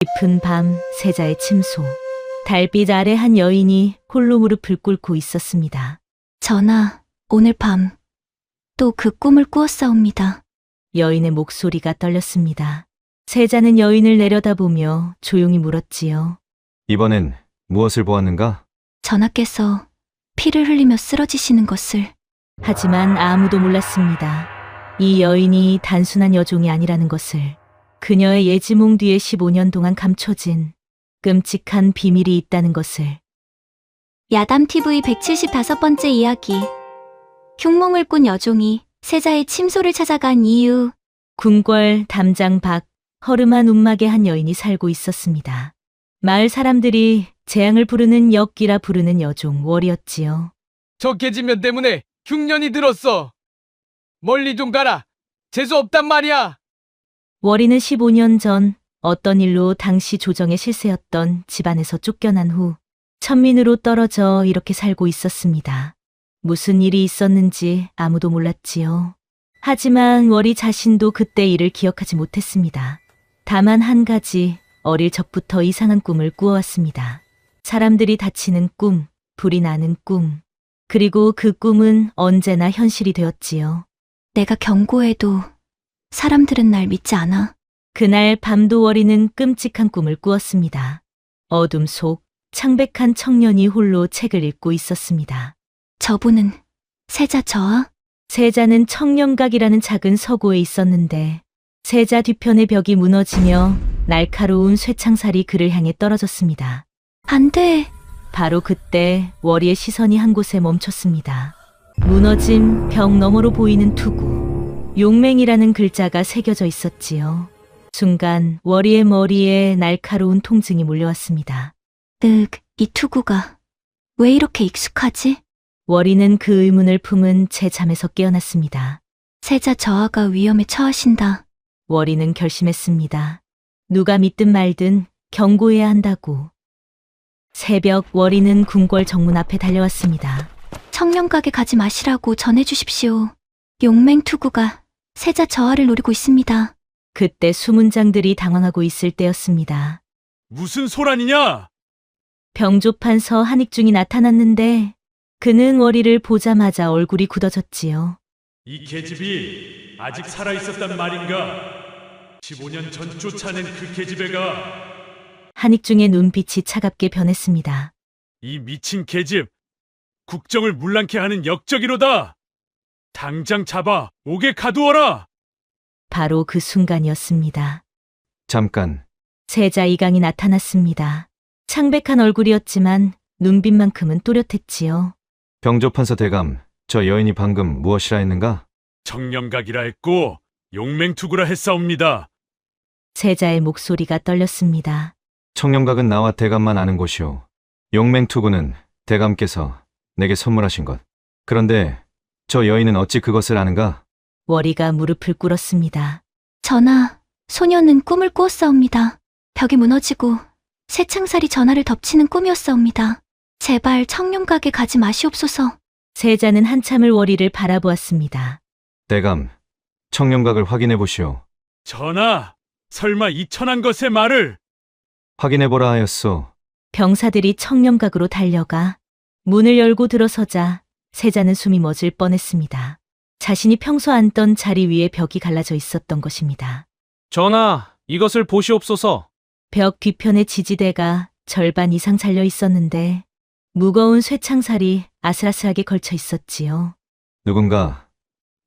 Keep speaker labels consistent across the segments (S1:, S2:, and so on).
S1: 깊은 밤 세자의 침소. 달빛 아래 한 여인이 홀로 무릎을 꿇고 있었습니다.
S2: 전하, 오늘 밤 또 그 꿈을 꾸었사옵니다.
S1: 여인의 목소리가 떨렸습니다. 세자는 여인을 내려다보며 조용히 물었지요.
S3: 이번엔 무엇을 보았는가?
S2: 전하께서 피를 흘리며 쓰러지시는 것을.
S1: 하지만 아무도 몰랐습니다. 이 여인이 단순한 여종이 아니라는 것을. 그녀의 예지몽 뒤에 15년 동안 감춰진 끔찍한 비밀이 있다는 것을.
S2: 야담TV 175번째 이야기. 흉몽을 꾼 여종이 세자의 침소를 찾아간 이유.
S1: 궁궐 담장 밖 허름한 움막에 한 여인이 살고 있었습니다. 마을 사람들이 재앙을 부르는 역기라 부르는 여종 월이었지요.
S4: 저 계집년 때문에 흉년이 들었어. 멀리 좀 가라. 재수 없단 말이야.
S1: 월이는 15년 전 어떤 일로 당시 조정의 실세였던 집안에서 쫓겨난 후 천민으로 떨어져 이렇게 살고 있었습니다. 무슨 일이 있었는지 아무도 몰랐지요. 하지만 월이 자신도 그때 일을 기억하지 못했습니다. 다만 한 가지 어릴 적부터 이상한 꿈을 꾸어왔습니다. 사람들이 다치는 꿈, 불이 나는 꿈. 그리고 그 꿈은 언제나 현실이 되었지요.
S2: 내가 경고해도 사람들은 날 믿지 않아.
S1: 그날 밤도 월이는 끔찍한 꿈을 꾸었습니다. 어둠 속 창백한 청년이 홀로 책을 읽고 있었습니다.
S2: 저분은 세자 저하?
S1: 세자는 청렴각이라는 작은 서고에 있었는데 세자 뒤편의 벽이 무너지며 날카로운 쇠창살이 그를 향해 떨어졌습니다.
S2: 안 돼.
S1: 바로 그때 월이의 시선이 한 곳에 멈췄습니다. 무너진 벽 너머로 보이는 투구. 용맹이라는 글자가 새겨져 있었지요. 순간 월이의 머리에 날카로운 통증이 몰려왔습니다.
S2: 이 투구가 왜 이렇게 익숙하지?
S1: 월이는 그 의문을 품은 채 잠에서 깨어났습니다.
S2: 세자 저하가 위험에 처하신다.
S1: 월이는 결심했습니다. 누가 믿든 말든 경고해야 한다고. 새벽 월이는 궁궐 정문 앞에 달려왔습니다.
S2: 청년각에 가지 마시라고 전해주십시오. 용맹 투구가 세자 저하를 노리고 있습니다.
S1: 그때 수문장들이 당황하고 있을 때였습니다.
S4: 무슨 소란이냐?
S1: 병조판 서 한익중이 나타났는데 그는 월이를 보자마자 얼굴이 굳어졌지요.
S5: 이 계집이 아직 살아있었단 말인가? 15년 전 쫓아낸 그 계집애가
S1: 한익중의 눈빛이 차갑게 변했습니다.
S5: 이 미친 계집 국정을 문란케 하는 역적이로다. 당장 잡아 옥에 가두어라.
S1: 바로 그 순간이었습니다.
S3: 잠깐.
S1: 세자 이강이 나타났습니다. 창백한 얼굴이었지만 눈빛만큼은 또렷했지요.
S3: 병조판서 대감, 저 여인이 방금 무엇이라 했는가?
S5: 청렴각이라 했고 용맹투구라 했사옵니다.
S1: 세자의 목소리가 떨렸습니다.
S3: 청렴각은 나와 대감만 아는 곳이오. 용맹투구는 대감께서 내게 선물하신 것. 그런데 저 여인은 어찌 그것을 아는가?
S1: 월이가 무릎을 꿇었습니다.
S2: 전하, 소녀는 꿈을 꾸었사옵니다. 벽이 무너지고 쇠창살이 전하를 덮치는 꿈이었사옵니다. 제발 청룡각에 가지 마시옵소서.
S1: 세자는 한참을 월이를 바라보았습니다.
S3: 대감, 청렴각을 확인해 보시오.
S5: 전하, 설마 이 천한 것의 말을.
S3: 확인해 보라 하였소.
S1: 병사들이 청렴각으로 달려가 문을 열고 들어서자 세자는 숨이 멎을 뻔했습니다. 자신이 평소 앉던 자리 위에 벽이 갈라져 있었던 것입니다.
S4: 전하, 이것을 보시옵소서.
S1: 벽 뒤편의 지지대가 절반 이상 잘려 있었는데 무거운 쇠창살이 아슬아슬하게 걸쳐 있었지요.
S3: 누군가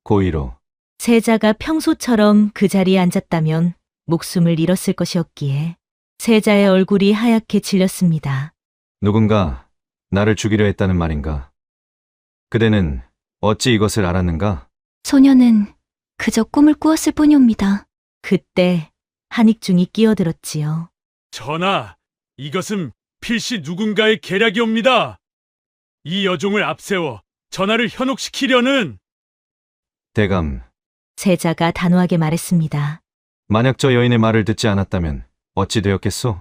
S3: 고의로.
S1: 세자가 평소처럼 그 자리에 앉았다면 목숨을 잃었을 것이었기에 세자의 얼굴이 하얗게 질렸습니다.
S3: 누군가 나를 죽이려 했다는 말인가? 그대는 어찌 이것을 알았는가?
S2: 소녀는 그저 꿈을 꾸었을 뿐이옵니다.
S1: 그때 한익중이 끼어들었지요.
S5: 전하, 이것은 필시 누군가의 계략이옵니다. 이 여종을 앞세워 전하를 현혹시키려는.
S3: 대감,
S1: 세자가 단호하게 말했습니다.
S3: 만약 저 여인의 말을 듣지 않았다면 어찌 되었겠소?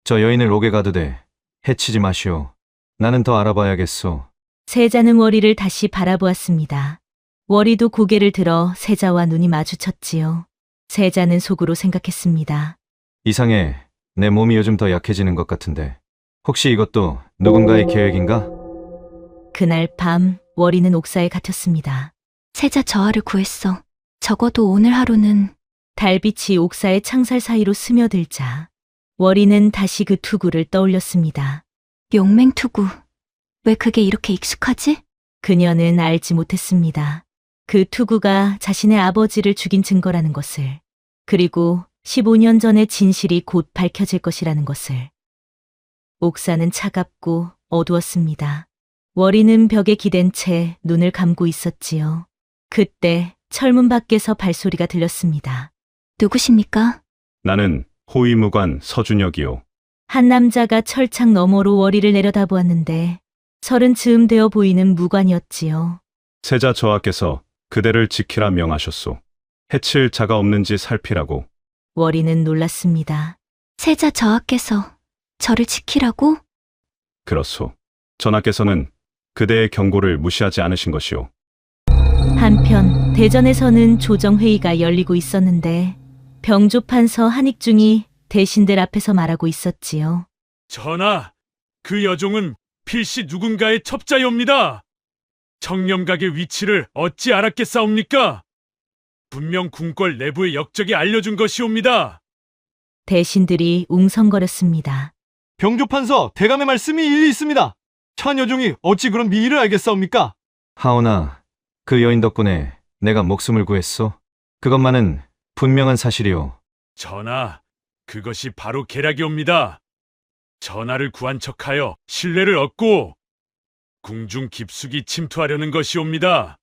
S3: 저 여인을 옥에 가두되 해치지 마시오. 나는 더 알아봐야겠소.
S1: 세자는 월이를 다시 바라보았습니다. 월이도 고개를 들어 세자와 눈이 마주쳤지요. 세자는 속으로 생각했습니다.
S3: 이상해. 내 몸이 요즘 더 약해지는 것 같은데 혹시 이것도 누군가의 계획인가?
S1: 그날 밤 월이는 옥사에 갇혔습니다.
S2: 세자 저하를 구했어. 적어도 오늘 하루는.
S1: 달빛이 옥사의 창살 사이로 스며들자 월이는 다시 그 투구를 떠올렸습니다.
S2: 용맹투구. 왜 그게 이렇게 익숙하지?
S1: 그녀는 알지 못했습니다. 그 투구가 자신의 아버지를 죽인 증거라는 것을, 그리고 15년 전의 진실이 곧 밝혀질 것이라는 것을. 옥사는 차갑고 어두웠습니다. 월이는 벽에 기댄 채 눈을 감고 있었지요. 그때 철문 밖에서 발소리가 들렸습니다.
S2: 누구십니까?
S6: 나는 호위무관 서준혁이요.
S1: 한 남자가 철창 너머로 월이를 내려다보았는데 30 즈음 되어 보이는 무관이었지요.
S6: 세자 저하께서 그대를 지키라 명하셨소. 해칠 자가 없는지 살피라고.
S1: 월이는 놀랐습니다.
S2: 세자 저하께서 저를 지키라고?
S6: 그렇소. 전하께서는 그대의 경고를 무시하지 않으신 것이오.
S1: 한편 대전에서는 조정회의가 열리고 있었는데 병조판서 한익중이 대신들 앞에서 말하고 있었지요.
S5: 전하, 그 여종은 필시 누군가의 첩자요입니다. 청렴각의 위치를 어찌 알았겠사옵니까? 분명 궁궐 내부의 역적이 알려준 것이옵니다.
S1: 대신들이 웅성거렸습니다.
S7: 병조판서 대감의 말씀이 일리 있습니다. 찬여종이 어찌 그런 미의를 알겠사옵니까?
S3: 하오나 그 여인 덕분에 내가 목숨을 구했소. 그것만은 분명한 사실이오.
S5: 전하, 그것이 바로 계략이옵니다. 전하를 구한 척하여 신뢰를 얻고 궁중 깊숙이 침투하려는 것이옵니다.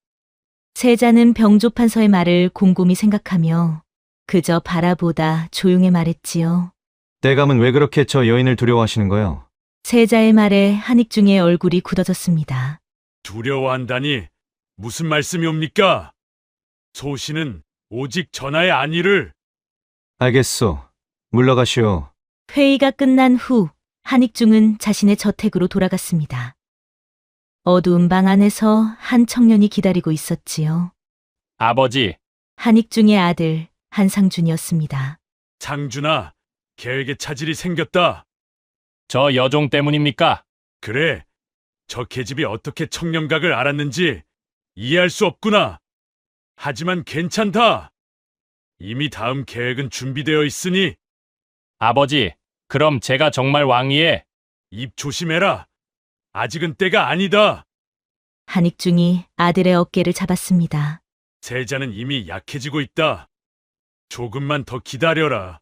S1: 세자는 병조판서의 말을 곰곰이 생각하며 그저 바라보다 조용히 말했지요.
S3: 대감은 왜 그렇게 저 여인을 두려워하시는 거요?
S1: 세자의 말에 한익중의 얼굴이 굳어졌습니다.
S5: 두려워한다니 무슨 말씀이옵니까? 소신은 오직 전하의 안위를.
S3: 알겠소. 물러가시오.
S1: 회의가 끝난 후 한익중은 자신의 저택으로 돌아갔습니다. 어두운 방 안에서 한 청년이 기다리고 있었지요.
S8: 아버지,
S1: 한익중의 아들 한상준이었습니다.
S5: 상준아, 계획에 차질이 생겼다.
S8: 저 여종 때문입니까?
S5: 그래, 저 계집이 어떻게 청렴각을 알았는지 이해할 수 없구나. 하지만 괜찮다. 이미 다음 계획은 준비되어 있으니
S8: 아버지, 그럼 제가 정말 왕위에.
S5: 입 조심해라. 아직은 때가 아니다.
S1: 한익중이 아들의 어깨를 잡았습니다.
S5: 세자는 이미 약해지고 있다. 조금만 더 기다려라.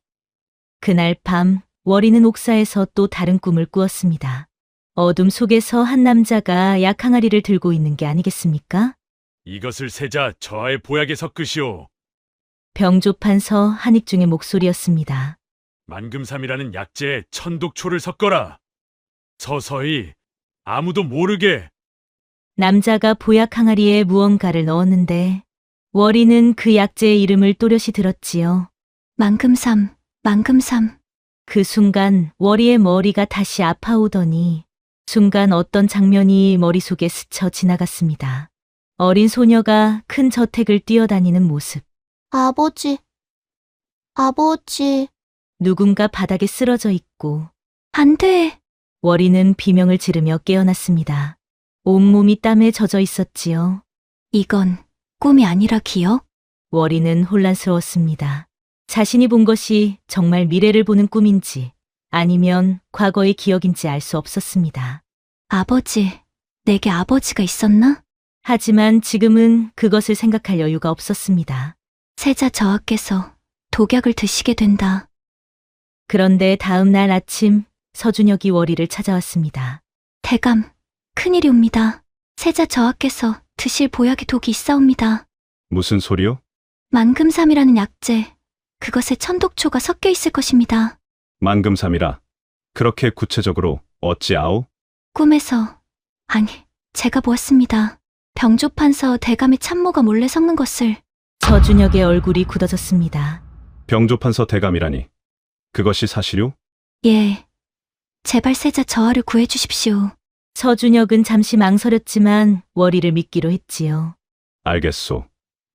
S1: 그날 밤 월이는 옥사에서 또 다른 꿈을 꾸었습니다. 어둠 속에서 한 남자가 약항아리를 들고 있는 게 아니겠습니까?
S5: 이것을 세자 저하의 보약에 섞으시오.
S1: 병조판서 한익중의 목소리였습니다.
S5: 만금삼이라는 약재에 천독초를 섞어라. 서서히 아무도 모르게.
S1: 남자가 보약 항아리에 무언가를 넣었는데 월이는 그 약재의 이름을 또렷이 들었지요.
S2: 만금삼, 만금삼.
S1: 그 순간 월이의 머리가 다시 아파오더니 순간 어떤 장면이 머릿속에 스쳐 지나갔습니다. 어린 소녀가 큰 저택을 뛰어다니는 모습.
S9: 아버지, 아버지.
S1: 누군가 바닥에 쓰러져 있고
S2: 안 돼.
S1: 월이는 비명을 지르며 깨어났습니다. 온몸이 땀에 젖어 있었지요.
S2: 이건 꿈이 아니라 기억?
S1: 월이는 혼란스러웠습니다. 자신이 본 것이 정말 미래를 보는 꿈인지 아니면 과거의 기억인지 알 수 없었습니다.
S2: 아버지, 내게 아버지가 있었나?
S1: 하지만 지금은 그것을 생각할 여유가 없었습니다.
S2: 세자 저하께서 독약을 드시게 된다.
S1: 그런데 다음 날 아침 서준혁이 월이를 찾아왔습니다.
S2: 대감, 큰일이옵니다. 세자 저하께서 드실 보약에 독이 있사옵니다.
S6: 무슨 소리요?
S2: 만금삼이라는 약재, 그것에 천독초가 섞여 있을 것입니다.
S6: 만금삼이라. 그렇게 구체적으로 어찌아오?
S2: 꿈에서, 아니, 제가 보았습니다. 병조판서 대감의 참모가 몰래 섞는 것을.
S1: 서준혁의 얼굴이 굳어졌습니다.
S6: 병조판서 대감이라니. 그것이 사실요?
S2: 예, 제발 세자 저하를 구해주십시오.
S1: 서준혁은 잠시 망설였지만 월이를 믿기로 했지요.
S6: 알겠소.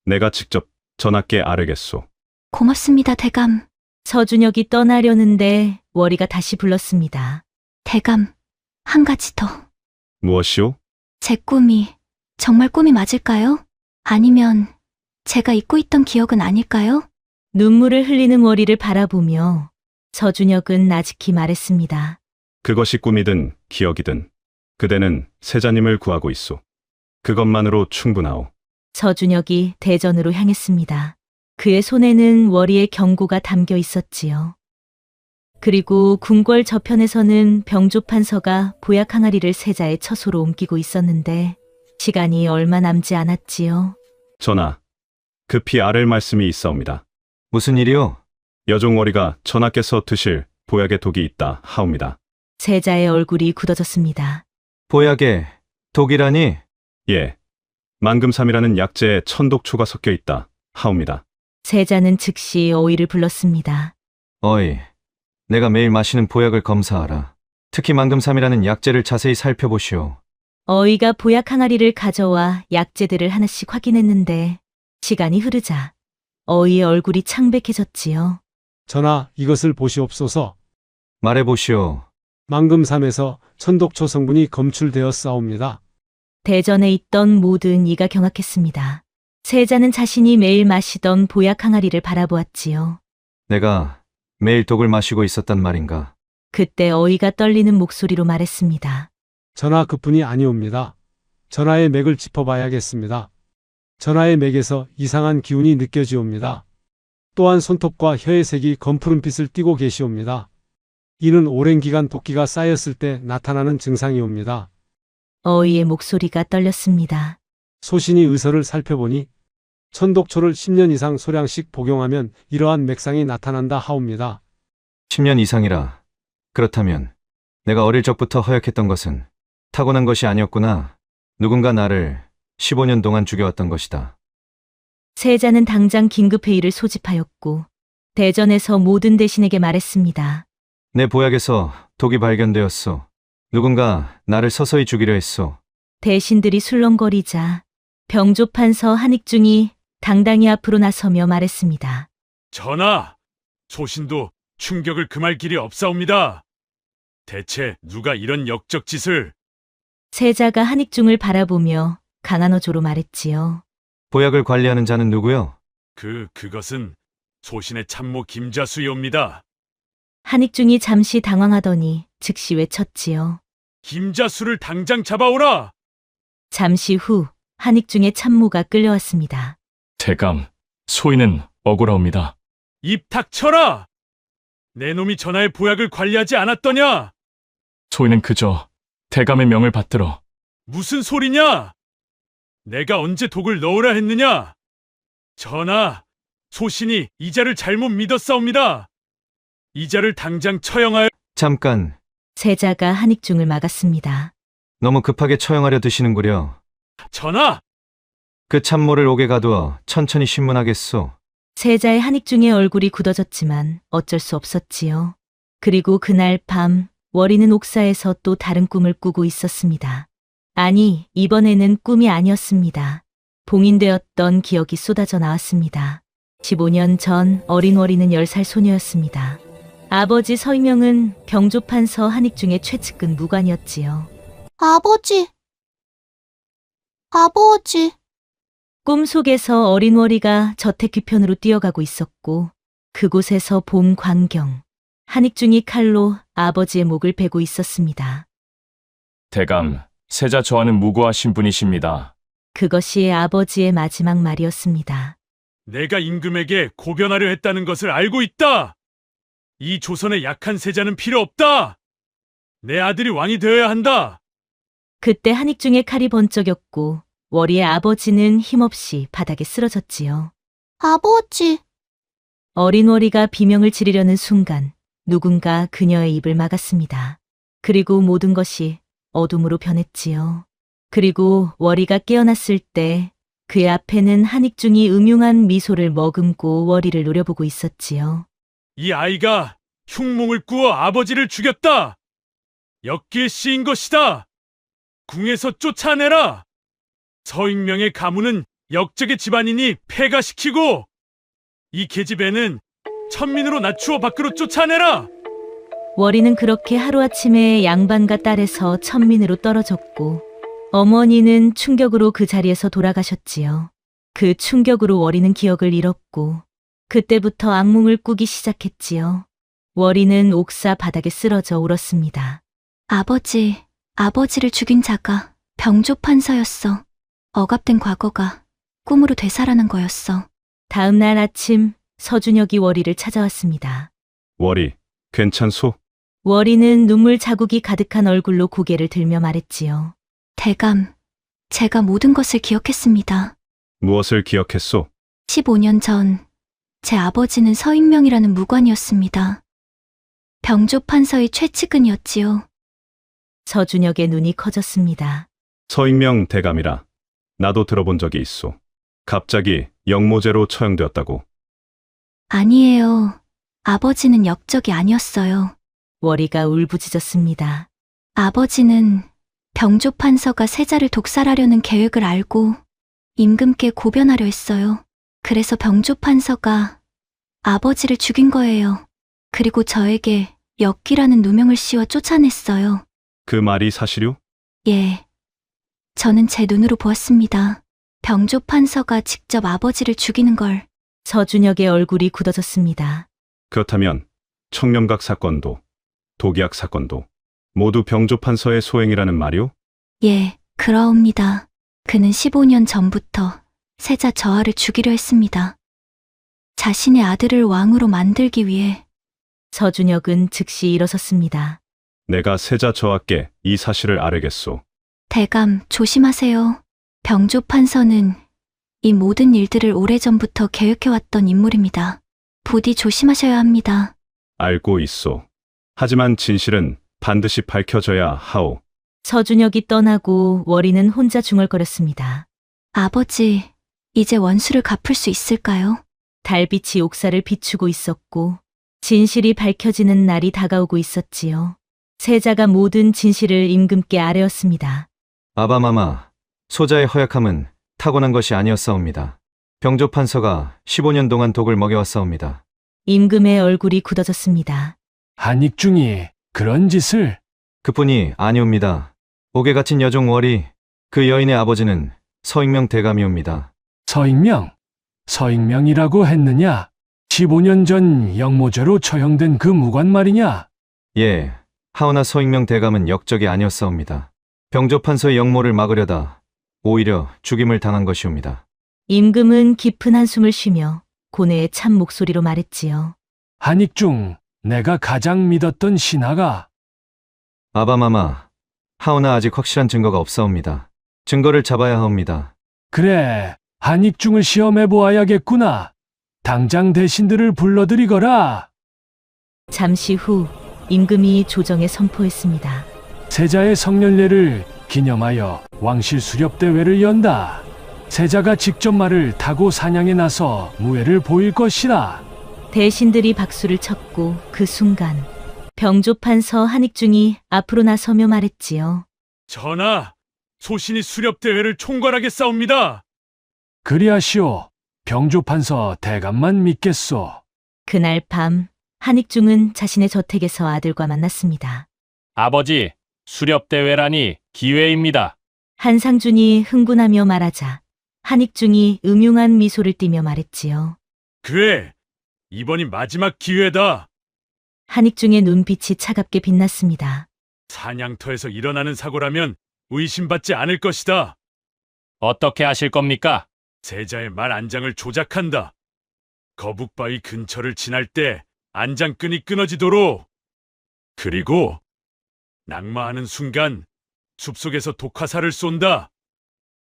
S6: 내가 직접 전하께 아뢰겠소.
S2: 고맙습니다, 대감.
S1: 서준혁이 떠나려는데 월이가 다시 불렀습니다.
S2: 대감, 한 가지 더.
S6: 무엇이오?
S2: 제 꿈이 정말 꿈이 맞을까요? 아니면 제가 잊고 있던 기억은 아닐까요?
S1: 눈물을 흘리는 월이를 바라보며 서준혁은 나직히 말했습니다.
S6: 그것이 꿈이든 기억이든 그대는 세자님을 구하고 있소. 그것만으로 충분하오.
S1: 서준혁이 대전으로 향했습니다. 그의 손에는 월이의 경고가 담겨 있었지요. 그리고 궁궐 저편에서는 병조판서가 보약 항아리를 세자의 처소로 옮기고 있었는데 시간이 얼마 남지 않았지요.
S6: 전하, 급히 아랠 말씀이 있사옵니다.
S3: 무슨 일이요?
S6: 여종월이가 전하께서 드실 보약에 독이 있다 하옵니다.
S1: 세자의 얼굴이 굳어졌습니다.
S3: 보약에 독이라니?
S6: 예, 만금삼이라는 약재에 천독초가 섞여 있다 하옵니다.
S1: 세자는 즉시 어이를 불렀습니다.
S3: 어이, 내가 매일 마시는 보약을 검사하라. 특히 만금삼이라는 약재를 자세히 살펴보시오.
S1: 어이가 보약 항아리를 가져와 약재들을 하나씩 확인했는데 시간이 흐르자 어이의 얼굴이 창백해졌지요.
S9: 전하, 이것을 보시옵소서.
S3: 말해보시오.
S9: 만금삼에서 천독초 성분이 검출되었사옵니다.
S1: 대전에 있던 모든 이가 경악했습니다. 세자는 자신이 매일 마시던 보약 항아리를 바라보았지요.
S3: 내가 매일 독을 마시고 있었단 말인가?
S1: 그때 어이가 떨리는 목소리로 말했습니다.
S9: 전하, 그뿐이 아니옵니다. 전하의 맥을 짚어봐야겠습니다. 전하의 맥에서 이상한 기운이 느껴지옵니다. 또한 손톱과 혀의 색이 검푸른빛을 띠고 계시옵니다. 이는 오랜 기간 독기가 쌓였을 때 나타나는 증상이옵니다.
S1: 어이의 목소리가 떨렸습니다.
S9: 소신이 의서를 살펴보니 천독초를 10년 이상 소량씩 복용하면 이러한 맥상이 나타난다 하옵니다.
S3: 10년 이상이라. 그렇다면 내가 어릴 적부터 허약했던 것은 타고난 것이 아니었구나. 누군가 나를 15년 동안 죽여왔던 것이다.
S1: 세자는 당장 긴급회의를 소집하였고 대전에서 모든 대신에게 말했습니다.
S3: 내 보약에서 독이 발견되었소. 누군가 나를 서서히 죽이려 했소.
S1: 대신들이 술렁거리자 병조판서 한익중이 당당히 앞으로 나서며 말했습니다.
S5: 전하, 소신도 충격을 금할 길이 없사옵니다. 대체 누가 이런 역적짓을...
S1: 세자가 한익중을 바라보며 강한 어조로 말했지요.
S3: 보약을 관리하는 자는 누구요?
S5: 그것은 소신의 참모 김자수이옵니다.
S1: 한익중이 잠시 당황하더니 즉시 외쳤지요.
S5: 김자수를 당장 잡아오라!
S1: 잠시 후 한익중의 참모가 끌려왔습니다.
S8: 대감, 소인은 억울하옵니다.
S5: 입 닥쳐라! 내 놈이 전하의 보약을 관리하지 않았더냐?
S8: 소인은 그저 대감의 명을 받들어.
S5: 무슨 소리냐? 내가 언제 독을 넣으라 했느냐? 전하, 소신이 이자를 잘못 믿었사옵니다. 이자를 당장 처형하여...
S3: 잠깐,
S1: 세자가 한익중을 막았습니다.
S3: 너무 급하게 처형하려 드시는구려.
S5: 전하!
S3: 그 참모를 옥에 가두어 천천히 신문하겠소.
S1: 세자의 한익중의 얼굴이 굳어졌지만 어쩔 수 없었지요. 그리고 그날 밤 월이는 옥사에서 또 다른 꿈을 꾸고 있었습니다. 아니, 이번에는 꿈이 아니었습니다. 봉인되었던 기억이 쏟아져 나왔습니다. 15년 전 어린 월이는 10살 소녀였습니다. 아버지 서희명은 병조판서 한익중의 최측근 무관이었지요.
S2: 아버지. 아버지.
S1: 꿈속에서 어린 월이가 저택 뒤편으로 뛰어가고 있었고 그곳에서 봄 광경, 한익중이 칼로 아버지의 목을 베고 있었습니다.
S8: 대감, 세자 저하는 무고하신 분이십니다.
S1: 그것이 아버지의 마지막 말이었습니다.
S5: 내가 임금에게 고변하려 했다는 것을 알고 있다! 이 조선의 약한 세자는 필요 없다! 내 아들이 왕이 되어야 한다!
S1: 그때 한익중의 칼이 번쩍였고 월이의 아버지는 힘없이 바닥에 쓰러졌지요.
S2: 아버지.
S1: 어린 월이가 비명을 지르려는 순간 누군가 그녀의 입을 막았습니다. 그리고 모든 것이 어둠으로 변했지요. 그리고 월이가 깨어났을 때 그의 앞에는 한익중이 음흉한 미소를 머금고 월이를 노려보고 있었지요.
S5: 이 아이가 흉몽을 꾸어 아버지를 죽였다! 엮기에 씌인 것이다! 궁에서 쫓아내라! 서익명의 가문은 역적의 집안이니 폐가시키고 이 계집애는 천민으로 낮추어 밖으로 쫓아내라.
S1: 월이는 그렇게 하루아침에 양반과 딸에서 천민으로 떨어졌고 어머니는 충격으로 그 자리에서 돌아가셨지요. 그 충격으로 월이는 기억을 잃었고 그때부터 악몽을 꾸기 시작했지요. 월이는 옥사 바닥에 쓰러져 울었습니다.
S2: 아버지를 죽인 자가 병조 판서였어. 억압된 과거가 꿈으로 되살아난 거였어.
S1: 다음 날 아침 서준혁이 월이를 찾아왔습니다.
S6: 월이, 괜찮소?
S1: 월이는 눈물 자국이 가득한 얼굴로 고개를 들며 말했지요.
S2: 대감, 제가 모든 것을 기억했습니다.
S6: 무엇을 기억했소?
S2: 15년 전, 제 아버지는 서익명이라는 무관이었습니다. 병조 판서의 최측근이었지요.
S1: 서준혁의 눈이 커졌습니다.
S6: 서익명 대감이라. 나도 들어본 적이 있소. 갑자기 영모죄로 처형되었다고.
S2: 아니에요. 아버지는 역적이 아니었어요.
S1: 월이가 울부짖었습니다.
S2: 아버지는 병조 판서가 세자를 독살하려는 계획을 알고 임금께 고변하려 했어요. 그래서 병조 판서가 아버지를 죽인 거예요. 그리고 저에게 역기라는 누명을 씌워 쫓아냈어요.
S6: 그 말이 사실요?
S2: 예. 저는 제 눈으로 보았습니다. 병조 판서가 직접 아버지를 죽이는 걸.
S1: 서준혁의 얼굴이 굳어졌습니다.
S6: 그렇다면 청렴각 사건도 도기학 사건도 모두 병조판서의 소행이라는 말이오?
S2: 예, 그러옵니다. 그는 15년 전부터 세자 저하를 죽이려 했습니다. 자신의 아들을 왕으로 만들기 위해.
S1: 서준혁은 즉시 일어섰습니다.
S6: 내가 세자 저하께 이 사실을 아뢰겠소.
S2: 대감, 조심하세요. 병조 판서는 이 모든 일들을 오래전부터 계획해왔던 인물입니다. 부디 조심하셔야 합니다.
S6: 알고 있소. 하지만 진실은 반드시 밝혀져야 하오.
S1: 서준혁이 떠나고 월이는 혼자 중얼거렸습니다.
S2: 아버지, 이제 원수를 갚을 수 있을까요?
S1: 달빛이 옥사를 비추고 있었고 진실이 밝혀지는 날이 다가오고 있었지요. 세자가 모든 진실을 임금께 아뢰었습니다.
S3: 아바마마, 소자의 허약함은 타고난 것이 아니었사옵니다. 병조판서가 15년 동안 독을 먹여왔사옵니다.
S1: 임금의 얼굴이 굳어졌습니다.
S10: 한익중이 그런 짓을.
S3: 그뿐이 아니옵니다. 옥에 갇힌 여종 월이, 그 여인의 아버지는 서익명 대감이옵니다.
S10: 서익명이라고 했느냐? 15년 전 영모죄로 처형된 그 무관 말이냐?
S3: 예, 하오나 서익명 대감은 역적이 아니었사옵니다. 병조판서의 역모를 막으려다 오히려 죽임을 당한 것이옵니다.
S1: 임금은 깊은 한숨을 쉬며 고뇌의 찬 목소리로 말했지요.
S10: 한익중, 내가 가장 믿었던 신하가.
S3: 아바마마, 하오나 아직 확실한 증거가 없사옵니다. 증거를 잡아야 하옵니다.
S10: 그래, 한익중을 시험해 보아야겠구나. 당장 대신들을 불러들이거라.
S1: 잠시 후 임금이 조정에 선포했습니다.
S10: 세자의 성년례를 기념하여 왕실 수렵대회를 연다. 세자가 직접 말을 타고 사냥에 나서 무예를 보일 것이다.
S1: 대신들이 박수를 쳤고 그 순간 병조판서 한익중이 앞으로 나서며 말했지요.
S5: 전하, 소신이 수렵대회를 총괄하겠사옵니다.
S10: 그리하시오. 병조판서 대감만 믿겠소.
S1: 그날 밤 한익중은 자신의 저택에서 아들과 만났습니다.
S8: 아버지, 수렵대회라니 기회입니다.
S1: 한상준이 흥분하며 말하자 한익중이 음흉한 미소를 띠며 말했지요.
S5: 그래, 이번이 마지막 기회다.
S1: 한익중의 눈빛이 차갑게 빛났습니다.
S5: 사냥터에서 일어나는 사고라면 의심받지 않을 것이다.
S8: 어떻게 하실 겁니까?
S5: 세자의 말 안장을 조작한다. 거북바위 근처를 지날 때 안장끈이 끊어지도록. 그리고 낙마하는 순간 숲속에서 독화살을 쏜다.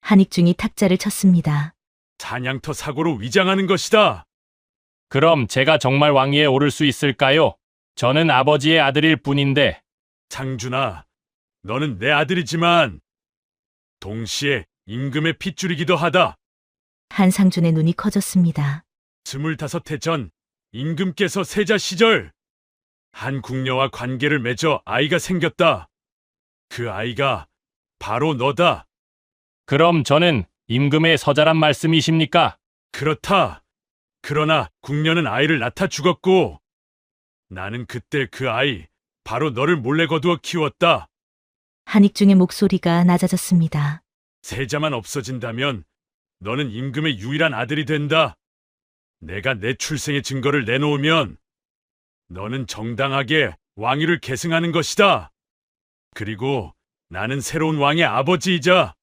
S1: 한익중이 탁자를 쳤습니다.
S5: 사냥터 사고로 위장하는 것이다.
S8: 그럼 제가 정말 왕위에 오를 수 있을까요? 저는 아버지의 아들일 뿐인데.
S5: 상준아, 너는 내 아들이지만 동시에 임금의 핏줄이기도 하다.
S1: 한상준의 눈이 커졌습니다.
S5: 25해 전 임금께서 세자 시절 한 궁녀와 관계를 맺어 아이가 생겼다. 그 아이가 바로 너다.
S8: 그럼 저는 임금의 서자란 말씀이십니까?
S5: 그렇다. 그러나 궁녀는 아이를 낳다 죽었고 나는 그때 그 아이 바로 너를 몰래 거두어 키웠다.
S1: 한익중의 목소리가 낮아졌습니다.
S5: 세자만 없어진다면 너는 임금의 유일한 아들이 된다. 내가 내 출생의 증거를 내놓으면 너는 정당하게 왕위를 계승하는 것이다. 그리고 나는 새로운 왕의 아버지이자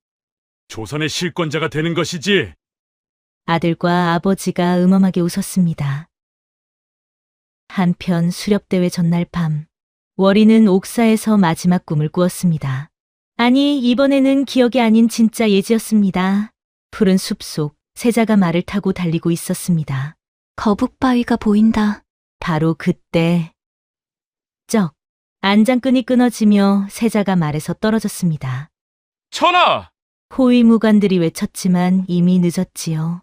S5: 조선의 실권자가 되는 것이지.
S1: 아들과 아버지가 음험하게 웃었습니다. 한편 수렵대회 전날 밤, 월이는 옥사에서 마지막 꿈을 꾸었습니다. 아니, 이번에는 기억이 아닌 진짜 예지였습니다. 푸른 숲속 세자가 말을 타고 달리고 있었습니다.
S2: 거북바위가 보인다.
S1: 바로 그때 쩍! 안장끈이 끊어지며 세자가 말에서 떨어졌습니다.
S8: 전하!
S1: 호위무관들이 외쳤지만 이미 늦었지요.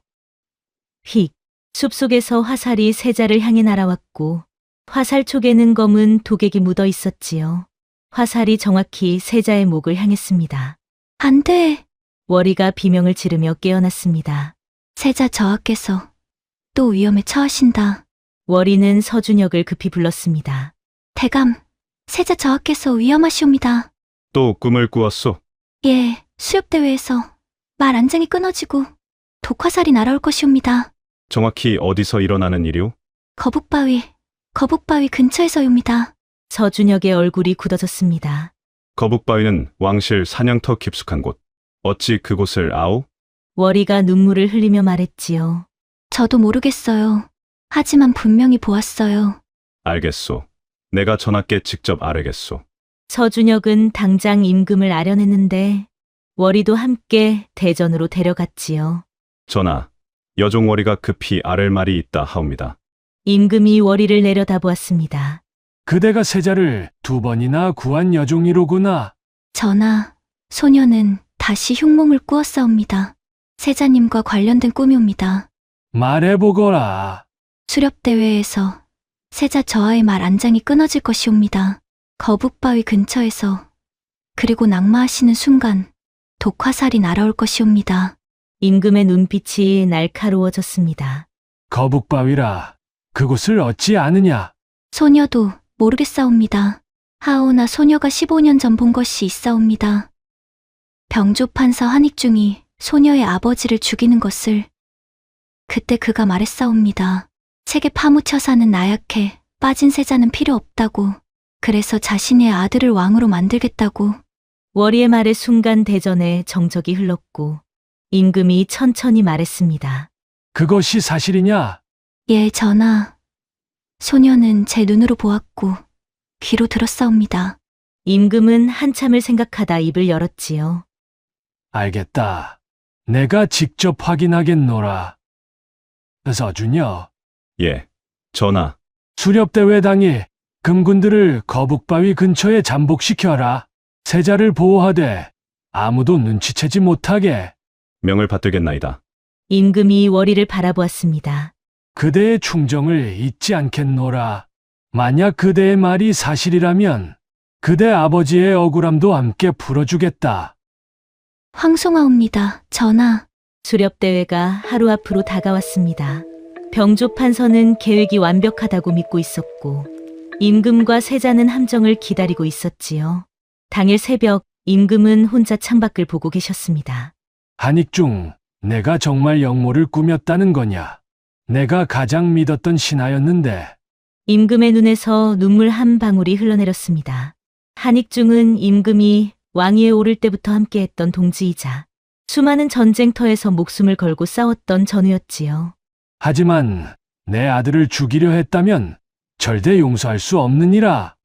S1: 휙! 숲속에서 화살이 세자를 향해 날아왔고 화살 촉에는 검은 독액이 묻어 있었지요. 화살이 정확히 세자의 목을 향했습니다.
S2: 안 돼.
S1: 월이가 비명을 지르며 깨어났습니다.
S2: 세자 저하께서 또 위험에 처하신다.
S1: 월이는 서준혁을 급히 불렀습니다.
S2: 대감, 세자 저하께서 위험하시옵니다.
S6: 또 꿈을 꾸었소.
S2: 예, 수렵대회에서 말 안장이 끊어지고 독화살이 날아올 것이옵니다.
S6: 정확히 어디서 일어나는 일이오?
S2: 거북바위 근처에서옵니다.
S1: 서준혁의 얼굴이 굳어졌습니다.
S6: 거북바위는 왕실 사냥터 깊숙한 곳. 어찌 그곳을 아오?
S1: 월이가 눈물을 흘리며 말했지요.
S2: 저도 모르겠어요. 하지만 분명히 보았어요.
S6: 알겠소. 내가 전하께 직접 아뢰겠소.
S1: 서준혁은 당장 임금을 아련했는데 월이도 함께 대전으로 데려갔지요.
S6: 전하, 여종월이가 급히 아랠 말이 있다 하옵니다.
S1: 임금이 월이를 내려다보았습니다.
S10: 그대가 세자를 2번이나 구한 여종이로구나.
S2: 전하, 소녀는 다시 흉몽을 꾸었사옵니다. 세자님과 관련된 꿈이옵니다.
S10: 말해보거라.
S2: 수렵대회에서 세자 저하의 말 안장이 끊어질 것이옵니다. 거북바위 근처에서 그리고 낙마하시는 순간 독화살이 날아올 것이옵니다.
S1: 임금의 눈빛이 날카로워졌습니다.
S10: 거북바위라. 그곳을 어찌 아느냐?
S2: 소녀도 모르겠사옵니다. 하오나 소녀가 15년 전 본 것이 있사옵니다. 병조판서 한익중이 소녀의 아버지를 죽이는 것을 그때 그가 말했사옵니다. 책에 파묻혀 사는 나약해 빠진 세자는 필요 없다고. 그래서 자신의 아들을 왕으로 만들겠다고.
S1: 월이의 말에 순간 대전에 정적이 흘렀고 임금이 천천히 말했습니다.
S10: 그것이 사실이냐?
S2: 예, 전하. 소녀는 제 눈으로 보았고 귀로 들었사옵니다.
S1: 임금은 한참을 생각하다 입을 열었지요.
S10: 알겠다. 내가 직접 확인하겠노라. 서준여,
S6: 예, 전하.
S10: 수렵대회 당일 금군들을 거북바위 근처에 잠복시켜라. 세자를 보호하되 아무도 눈치채지 못하게.
S6: 명을 받들겠나이다.
S1: 임금이 월이를 바라보았습니다.
S10: 그대의 충정을 잊지 않겠노라. 만약 그대의 말이 사실이라면 그대 아버지의 억울함도 함께 풀어주겠다.
S2: 황송하옵니다, 전하.
S1: 수렵대회가 하루 앞으로 다가왔습니다. 병조판서는 계획이 완벽하다고 믿고 있었고 임금과 세자는 함정을 기다리고 있었지요. 당일 새벽 임금은 혼자 창밖을 보고 계셨습니다.
S10: 한익중, 내가 정말 역모를 꾸몄다는 거냐? 내가 가장 믿었던 신하였는데.
S1: 임금의 눈에서 눈물 한 방울이 흘러내렸습니다. 한익중은 임금이 왕위에 오를 때부터 함께했던 동지이자 수많은 전쟁터에서 목숨을 걸고 싸웠던 전우였지요.
S10: 하지만 내 아들을 죽이려 했다면 절대 용서할 수 없느니라.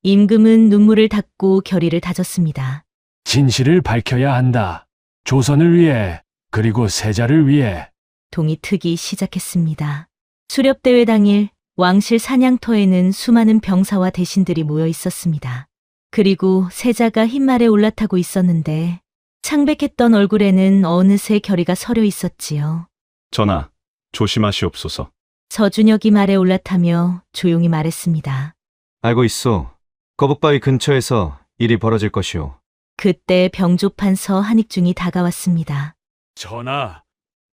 S1: 임금은 눈물을 닦고 결의를 다졌습니다.
S10: 진실을 밝혀야 한다. 조선을 위해, 그리고 세자를 위해.
S1: 동이 트기 시작했습니다. 수렵대회 당일 왕실 사냥터에는 수많은 병사와 대신들이 모여 있었습니다. 그리고 세자가 흰말에 올라타고 있었는데 창백했던 얼굴에는 어느새 결의가 서려 있었지요.
S6: 전하, 조심하시옵소서.
S1: 서준혁이 말에 올라타며 조용히 말했습니다.
S3: 알고 있소. 거북바위 근처에서 일이 벌어질 것이오.
S1: 그때 병조판서 한익중이 다가왔습니다.
S5: 전하,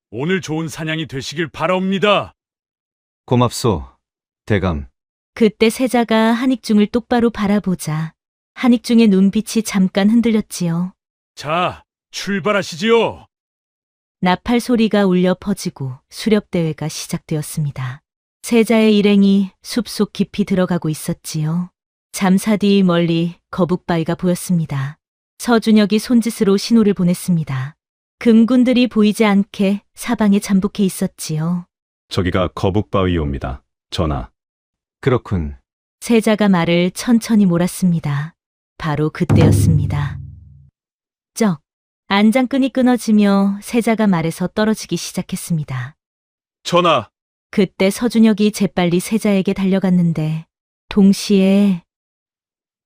S5: 오늘 좋은 사냥이 되시길 바라옵니다.
S3: 고맙소, 대감.
S1: 그때 세자가 한익중을 똑바로 바라보자 한익중의 눈빛이 잠깐 흔들렸지요.
S5: 자, 출발하시지요.
S1: 나팔 소리가 울려 퍼지고 수렵대회가 시작되었습니다. 세자의 일행이 숲속 깊이 들어가고 있었지요. 잠사 뒤 멀리 거북바위가 보였습니다. 서준혁이 손짓으로 신호를 보냈습니다. 금군들이 보이지 않게 사방에 잠복해 있었지요.
S6: 저기가 거북바위옵니다. 전하.
S3: 그렇군.
S1: 세자가 말을 천천히 몰았습니다. 바로 그때였습니다. 쩍! 안장끈이 끊어지며 세자가 말에서 떨어지기 시작했습니다.
S6: 전하.
S1: 그때 서준혁이 재빨리 세자에게 달려갔는데 동시에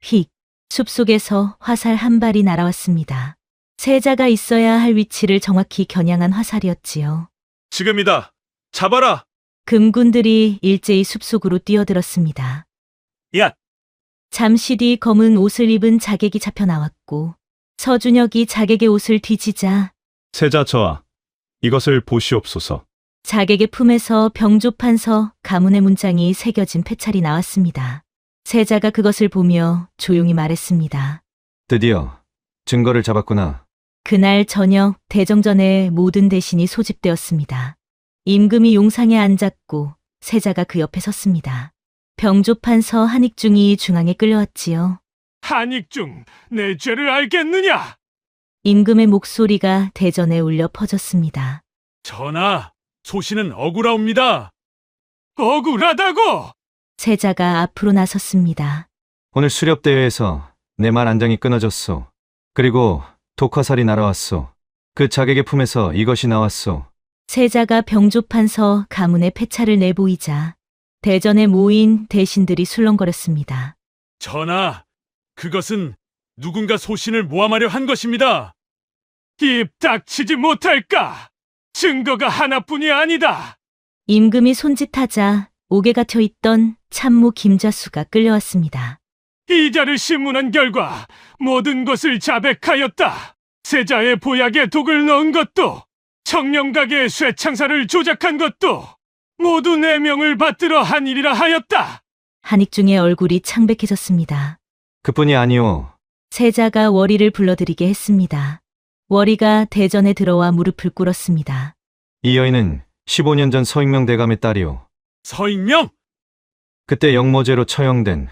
S1: 휙! 숲속에서 화살 한 발이 날아왔습니다. 세자가 있어야 할 위치를 정확히 겨냥한 화살이었지요.
S6: 지금이다. 잡아라.
S1: 금군들이 일제히 숲속으로 뛰어들었습니다.
S6: 야!
S1: 잠시 뒤 검은 옷을 입은 자객이 잡혀 나왔고 서준혁이 자객의 옷을 뒤지자
S6: 세자 저하. 이것을 보시옵소서.
S1: 자객의 품에서 병조판서 가문의 문장이 새겨진 패찰이 나왔습니다. 세자가 그것을 보며 조용히 말했습니다.
S3: 드디어 증거를 잡았구나.
S1: 그날 저녁 대정전에 모든 대신이 소집되었습니다. 임금이 용상에 앉았고 세자가 그 옆에 섰습니다. 병조판서 한익중이 중앙에 끌려왔지요.
S10: 한익중, 내 죄를 알겠느냐?
S1: 임금의 목소리가 대전에 울려 퍼졌습니다.
S5: 전하, 소신은 억울하옵니다.
S10: 억울하다고!
S1: 세자가 앞으로 나섰습니다.
S3: 오늘 수렵대회에서 내 말 안장이 끊어졌소. 그리고 독화살이 날아왔소. 그 자객의 품에서 이것이 나왔소.
S1: 세자가 병조판서 가문의 패찰을 내보이자 대전에 모인 대신들이 술렁거렸습니다.
S5: 전하, 그것은 누군가 소신을 모함하려 한 것입니다.
S10: 입 닥치지 못할까? 증거가 하나뿐이 아니다.
S1: 임금이 손짓하자 옥에 갇혀 있던 참모 김자수가 끌려왔습니다.
S10: 이자를 신문한 결과 모든 것을 자백하였다. 세자의 보약에 독을 넣은 것도 청렴각의 쇠창사를 조작한 것도 모두 내 명을 받들어 한 일이라 하였다.
S1: 한익중의 얼굴이 창백해졌습니다.
S3: 그뿐이 아니오.
S1: 세자가 월이를 불러들이게 했습니다. 월이가 대전에 들어와 무릎을 꿇었습니다.
S3: 이 여인은 15년 전 서익명 대감의 딸이오.
S5: 서익명?
S3: 그때 영모죄로 처형된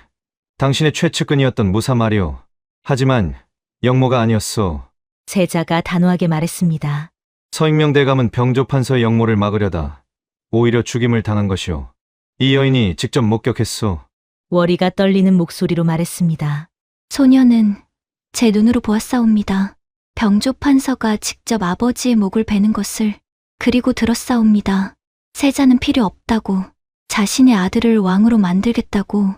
S3: 당신의 최측근이었던 무사 말이오. 하지만 영모가 아니었소.
S1: 세자가 단호하게 말했습니다.
S3: 서익명 대감은 병조판서의 영모를 막으려다 오히려 죽임을 당한 것이오. 이 여인이 직접 목격했소.
S1: 월이가 떨리는 목소리로 말했습니다.
S2: 소녀는 제 눈으로 보았사옵니다. 병조판서가 직접 아버지의 목을 베는 것을 그리고 들었사옵니다. 세자는 필요 없다고, 자신의 아들을 왕으로 만들겠다고.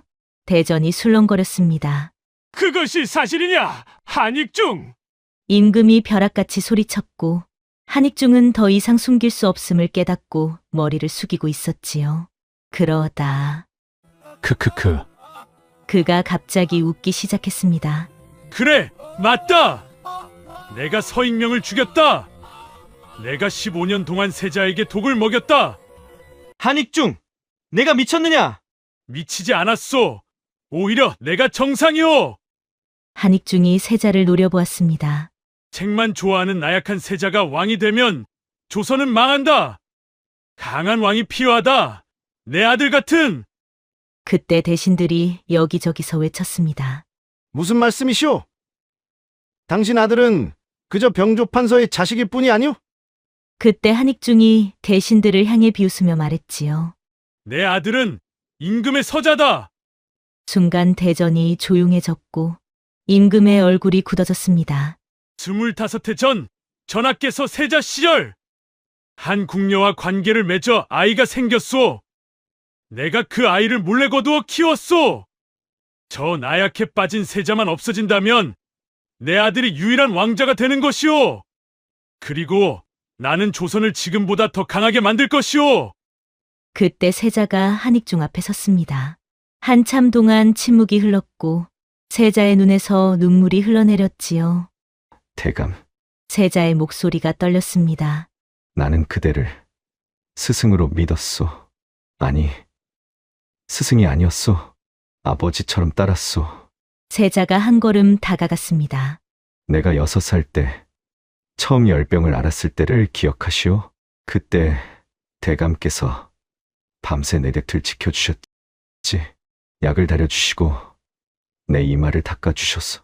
S1: 대전이 술렁거렸습니다.
S10: 그것이 사실이냐, 한익중?
S1: 임금이 벼락같이 소리쳤고 한익중은 더 이상 숨길 수 없음을 깨닫고 머리를 숙이고 있었지요. 그러다
S10: 크크크.
S1: 그가 갑자기 웃기 시작했습니다.
S5: 그래, 맞다. 내가 서익명을 죽였다. 내가 15년 동안 세자에게 독을 먹였다.
S7: 한익중, 내가 미쳤느냐?
S5: 미치지 않았소. 오히려 내가 정상이오.
S1: 한익중이 세자를 노려보았습니다.
S5: 책만 좋아하는 나약한 세자가 왕이 되면 조선은 망한다. 강한 왕이 필요하다. 내 아들 같은.
S1: 그때 대신들이 여기저기서 외쳤습니다.
S7: 무슨 말씀이시오? 당신 아들은 그저 병조판서의 자식일 뿐이 아니오?
S1: 그때 한익중이 대신들을 향해 비웃으며 말했지요.
S5: 내 아들은 임금의 서자다.
S1: 순간 대전이 조용해졌고 임금의 얼굴이 굳어졌습니다.
S5: 25해 전 전하께서 세자 시절 한 궁녀와 관계를 맺어 아이가 생겼소. 내가 그 아이를 몰래 거두어 키웠소. 저 나약해 빠진 세자만 없어진다면 내 아들이 유일한 왕자가 되는 것이오. 그리고 나는 조선을 지금보다 더 강하게 만들 것이오.
S1: 그때 세자가 한익중 앞에 섰습니다. 한참 동안 침묵이 흘렀고 세자의 눈에서 눈물이 흘러내렸지요.
S3: 대감,
S1: 세자의 목소리가 떨렸습니다.
S3: 나는 그대를 스승으로 믿었소. 아니, 스승이 아니었소. 아버지처럼 따랐소.
S1: 세자가 한 걸음 다가갔습니다.
S3: 내가 6살 때 처음 열병을 앓았을 때를 기억하시오? 그때 대감께서 밤새 내 곁을 지켜주셨지. 약을 다려주시고 내 이마를 닦아주셨소.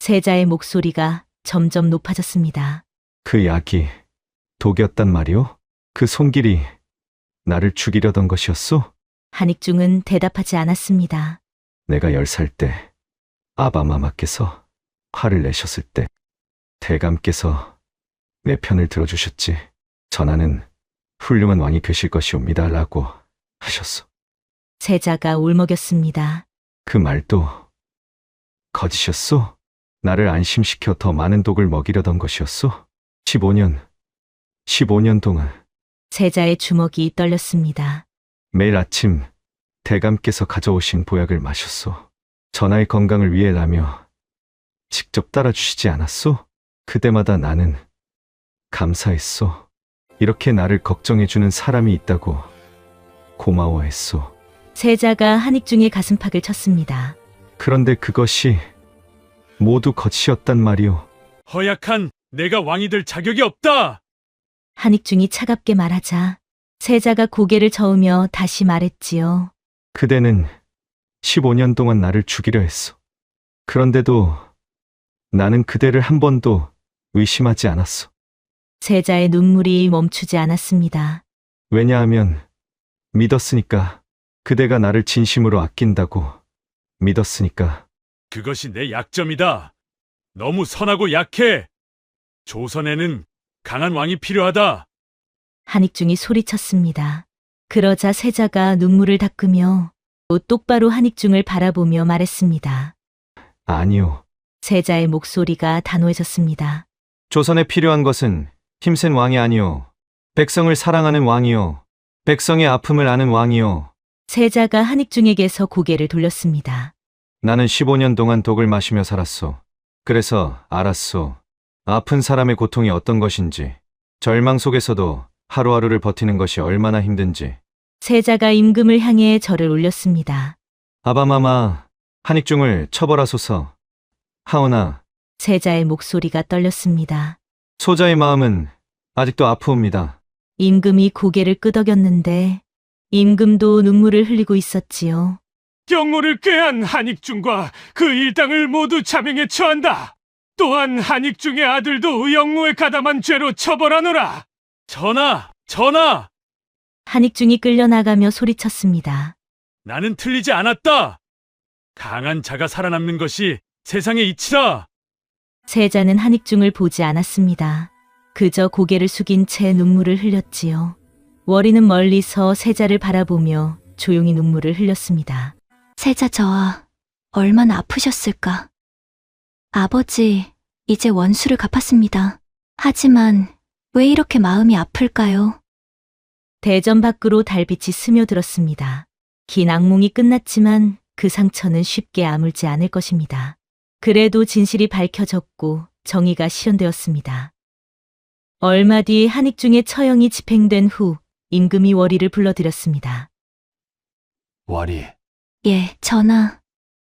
S1: 세자의 목소리가 점점 높아졌습니다.
S3: 그 약이 독이었단 말이오? 그 손길이 나를 죽이려던 것이었소?
S1: 한익중은 대답하지 않았습니다.
S3: 내가 10살 때 아바마마께서 화를 내셨을 때 대감께서 내 편을 들어주셨지. 전하는 훌륭한 왕이 되실 것이옵니다 라고 하셨소.
S1: 세자가 울먹였습니다.
S3: 그 말도 거짓이었소? 나를 안심시켜 더 많은 독을 먹이려던 것이었소? 15년 동안
S1: 세자의 주먹이 떨렸습니다.
S3: 매일 아침 대감께서 가져오신 보약을 마셨소. 전하의 건강을 위해라며 직접 따라주시지 않았소? 그때마다 나는 감사했소. 이렇게 나를 걱정해주는 사람이 있다고 고마워했소.
S1: 세자가 한익중의 가슴팍을 쳤습니다.
S3: 그런데 그것이 모두 거짓이었단 말이오.
S5: 허약한 내가 왕이 될 자격이 없다.
S1: 한익중이 차갑게 말하자 세자가 고개를 저으며 다시 말했지요.
S3: 그대는 15년 동안 나를 죽이려 했소. 그런데도 나는 그대를 한 번도 의심하지 않았소.
S1: 세자의 눈물이 멈추지 않았습니다.
S3: 왜냐하면 믿었으니까. 그대가 나를 진심으로 아낀다고 믿었으니까.
S5: 그것이 내 약점이다. 너무 선하고 약해. 조선에는 강한 왕이 필요하다.
S1: 한익중이 소리쳤습니다. 그러자 세자가 눈물을 닦으며 또 똑바로 한익중을 바라보며 말했습니다.
S3: 아니요.
S1: 세자의 목소리가 단호해졌습니다.
S3: 조선에 필요한 것은 힘센 왕이 아니요. 백성을 사랑하는 왕이요. 백성의 아픔을 아는 왕이요.
S1: 세자가 한익중에게서 고개를 돌렸습니다.
S3: 나는 15년 동안 독을 마시며 살았소. 그래서 알았소. 아픈 사람의 고통이 어떤 것인지, 절망 속에서도 하루하루를 버티는 것이 얼마나 힘든지.
S1: 세자가 임금을 향해 절을 올렸습니다.
S3: 아바마마, 한익중을 처벌하소서. 하오나,
S1: 세자의 목소리가 떨렸습니다.
S3: 소자의 마음은 아직도 아프옵니다.
S1: 임금이 고개를 끄덕였는데 임금도 눈물을 흘리고 있었지요.
S10: 경무를 꾀한 한익중과 그 일당을 모두 자명에 처한다. 또한 한익중의 아들도 의영무에 가담한 죄로 처벌하노라.
S5: 전하! 전하!
S1: 한익중이 끌려나가며 소리쳤습니다.
S5: 나는 틀리지 않았다. 강한 자가 살아남는 것이 세상의 이치다.
S1: 세자는 한익중을 보지 않았습니다. 그저 고개를 숙인 채 눈물을 흘렸지요. 월이는 멀리서 세자를 바라보며 조용히 눈물을 흘렸습니다.
S2: 세자 저하, 얼마나 아프셨을까. 아버지, 이제 원수를 갚았습니다. 하지만 왜 이렇게 마음이 아플까요?
S1: 대전 밖으로 달빛이 스며들었습니다. 긴 악몽이 끝났지만 그 상처는 쉽게 아물지 않을 것입니다. 그래도 진실이 밝혀졌고 정의가 실현되었습니다. 얼마 뒤 한익중의 처형이 집행된 후 임금이 월이를 불러들였습니다.
S10: 월이,
S2: 예, 전하.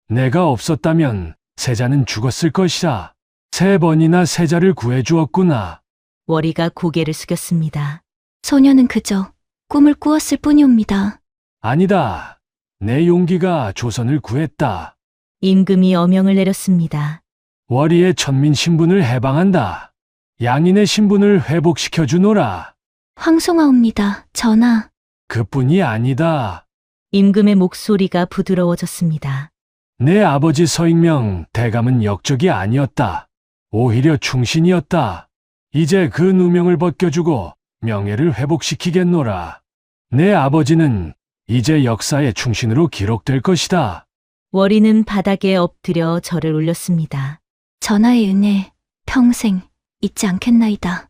S10: 내가 없었다면 세자는 죽었을 것이다. 3번이나 세자를 구해주었구나.
S1: 월이가 고개를 숙였습니다.
S2: 소녀는 그저 꿈을 꾸었을 뿐이옵니다.
S10: 아니다. 내 용기가 조선을 구했다.
S1: 임금이 어명을 내렸습니다.
S10: 월이의 천민 신분을 해방한다. 양인의 신분을 회복시켜 주노라.
S2: 황송하옵니다, 전하.
S10: 그뿐이 아니다.
S1: 임금의 목소리가 부드러워졌습니다.
S10: 내 아버지 서익명 대감은 역적이 아니었다. 오히려 충신이었다. 이제 그 누명을 벗겨주고 명예를 회복시키겠노라. 내 아버지는 이제 역사의 충신으로 기록될 것이다.
S1: 월이는 바닥에 엎드려 절을 올렸습니다.
S2: 전하의 은혜 평생 잊지 않겠나이다.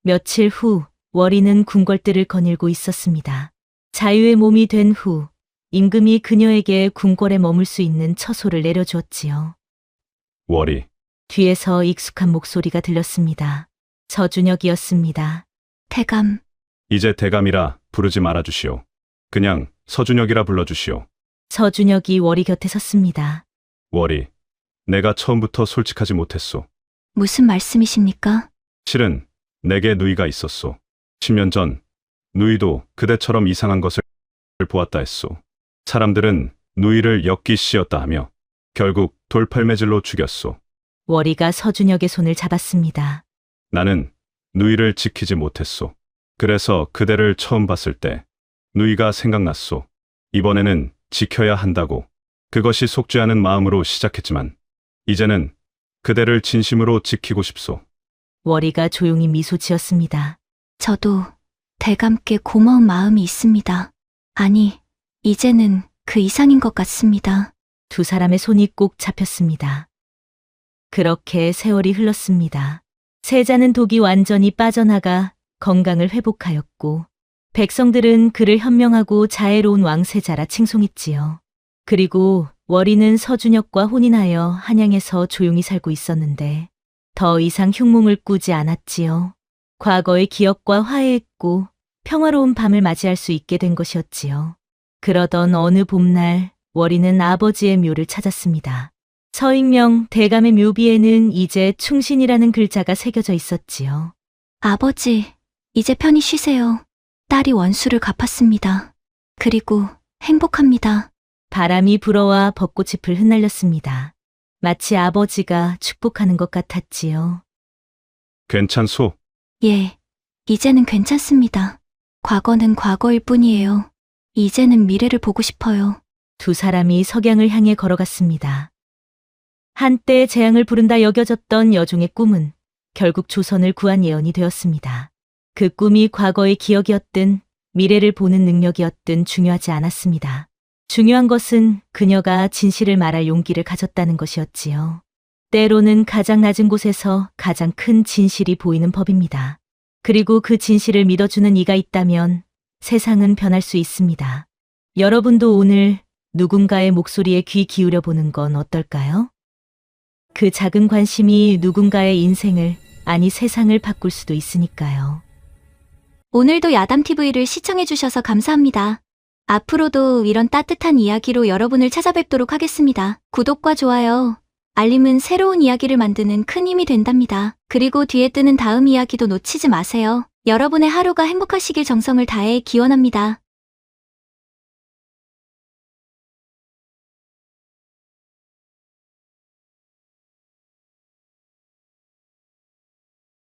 S1: 며칠 후 월이는 궁궐들을 거닐고 있었습니다. 자유의 몸이 된 후 임금이 그녀에게 궁궐에 머물 수 있는 처소를 내려주었지요.
S6: 월이,
S1: 뒤에서 익숙한 목소리가 들렸습니다. 서준혁이었습니다.
S2: 대감,
S6: 이제 대감이라 부르지 말아주시오. 그냥 서준혁이라 불러주시오.
S1: 서준혁이 월이 곁에 섰습니다.
S6: 월이, 내가 처음부터 솔직하지 못했소.
S2: 무슨 말씀이십니까?
S6: 실은 내게 누이가 있었소. 10년 전 누이도 그대처럼 이상한 것을 보았다 했소. 사람들은 누이를 역기씨였다 하며 결국 돌팔매질로 죽였소.
S1: 월이가 서준혁의 손을 잡았습니다.
S6: 나는 누이를 지키지 못했소. 그래서 그대를 처음 봤을 때 누이가 생각났소. 이번에는 지켜야 한다고. 그것이 속죄하는 마음으로 시작했지만 이제는 그대를 진심으로 지키고 싶소.
S1: 월이가 조용히 미소 지었습니다.
S2: 저도 대감께 고마운 마음이 있습니다. 아니, 이제는 그 이상인 것 같습니다.
S1: 두 사람의 손이 꼭 잡혔습니다. 그렇게 세월이 흘렀습니다. 세자는 독이 완전히 빠져나가 건강을 회복하였고 백성들은 그를 현명하고 자애로운 왕세자라 칭송했지요. 그리고 월이는 서준혁과 혼인하여 한양에서 조용히 살고 있었는데 더 이상 흉몽을 꾸지 않았지요. 과거의 기억과 화해했고 평화로운 밤을 맞이할 수 있게 된 것이었지요. 그러던 어느 봄날 월이는 아버지의 묘를 찾았습니다. 서익명 대감의 묘비에는 이제 충신이라는 글자가 새겨져 있었지요.
S2: 아버지, 이제 편히 쉬세요. 딸이 원수를 갚았습니다. 그리고 행복합니다.
S1: 바람이 불어와 벚꽃잎을 흩날렸습니다. 마치 아버지가 축복하는 것 같았지요.
S6: 괜찮소?
S2: 예, 이제는 괜찮습니다. 과거는 과거일 뿐이에요. 이제는 미래를 보고 싶어요.
S1: 두 사람이 석양을 향해 걸어갔습니다. 한때 재앙을 부른다 여겨졌던 여종의 꿈은 결국 조선을 구한 예언이 되었습니다. 그 꿈이 과거의 기억이었든 미래를 보는 능력이었든 중요하지 않았습니다. 중요한 것은 그녀가 진실을 말할 용기를 가졌다는 것이었지요. 때로는 가장 낮은 곳에서 가장 큰 진실이 보이는 법입니다. 그리고 그 진실을 믿어주는 이가 있다면 세상은 변할 수 있습니다. 여러분도 오늘 누군가의 목소리에 귀 기울여 보는 건 어떨까요? 그 작은 관심이 누군가의 인생을, 아니 세상을 바꿀 수도 있으니까요.
S2: 오늘도 야담TV를 시청해주셔서 감사합니다. 앞으로도 이런 따뜻한 이야기로 여러분을 찾아뵙도록 하겠습니다. 구독과 좋아요, 알림은 새로운 이야기를 만드는 큰 힘이 된답니다. 그리고 뒤에 뜨는 다음 이야기도 놓치지 마세요. 여러분의 하루가 행복하시길 정성을 다해 기원합니다.